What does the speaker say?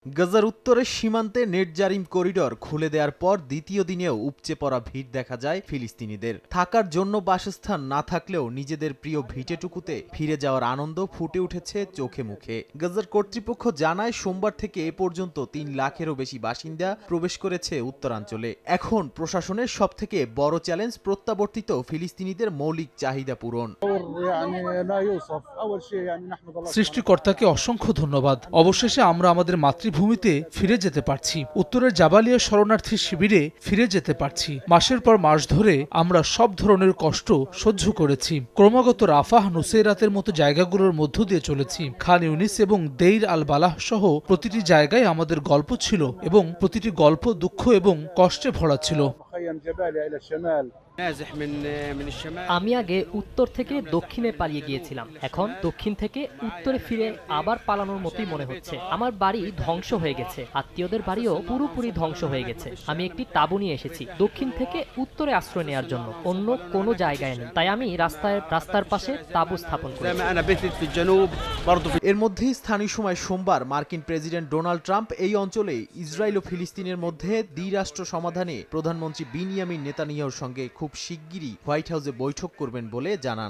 গাজার উত্তরের সীমান্তে নেট জারিম করিডর খুলে দেওয়ার পর দ্বিতীয় দিনেও উপচে পড়া ভিড় দেখা যায় ফিলিস্তিনিদের। থাকার জন্য বাসস্থান না থাকলেও নিজেদের প্রিয় ভিটেটুকুতে ফিরে যাওয়ার আনন্দ ফুটে উঠেছে চোখে মুখে। গাজার কর্তৃপক্ষ জানায় সোমবার থেকে এ পর্যন্ত ৩ লাখেরও বেশি বাসিন্দা প্রবেশ করেছে উত্তরাঞ্চলে। এখন প্রশাসনের সবথেকে বড় চ্যালেঞ্জ প্রত্যাবর্তিত ফিলিস্তিনিদের মৌলিক চাহিদা পূরণ। সৃষ্টিকর্তাকে অসংখ্য ধন্যবাদ। অবশেষে আমরা আমাদের মাতৃভূমিতে ফিরে যেতে পারছি। উত্তরের জাবালিয়া শরণার্থী শিবিরে ফিরে যেতে পারছি। মাসের পর মাস ধরে আমরা সব ধরনের কষ্ট সহ্য করেছি। ক্রমাগত রাফাহ, নুসেরাতের মতো জায়গাগুলোর মধ্য দিয়ে চলেছি। খান ইউনিস এবং দেইর আল বালাহ সহ প্রতিটি জায়গায় আমাদের গল্প ছিল এবং প্রতিটি গল্প দুঃখ এবং কষ্টে ভরা ছিল। আমি আগে উত্তর থেকে দক্ষিণে পালিয়ে গিয়েছিলাম, এখন দক্ষিণ থেকে উত্তরে ফিরে আবার পালানোর মতোই মনে হচ্ছে। আমার বাড়ি ধ্বংস হয়ে গেছে, আত্মীয়দের বাড়িও পুরোপুরি ধ্বংস হয়ে গেছে। আমি একটি তাঁবু নিয়ে এসেছি দক্ষিণ থেকে উত্তরে আশ্রয় নেওয়ার জন্য, অন্য কোনো জায়গায় নেই। তাই আমি রাস্তার পাশে তাঁবু স্থাপন করি। এর মধ্যেই স্থানীয় সময় সোমবার মার্কিন প্রেসিডেন্ট ডোনাল্ড ট্রাম্প এই অঞ্চলে ইসরায়েল ও ফিলিস্তিনের মধ্যে দ্বিরাষ্ট্র সমাধানে প্রধানমন্ত্রী বিনিয়ামিন নেতানিয়াহুর সঙ্গে খুব শিগগিরই হোয়াইট হাউসে বৈঠক করবেন বলে জানান।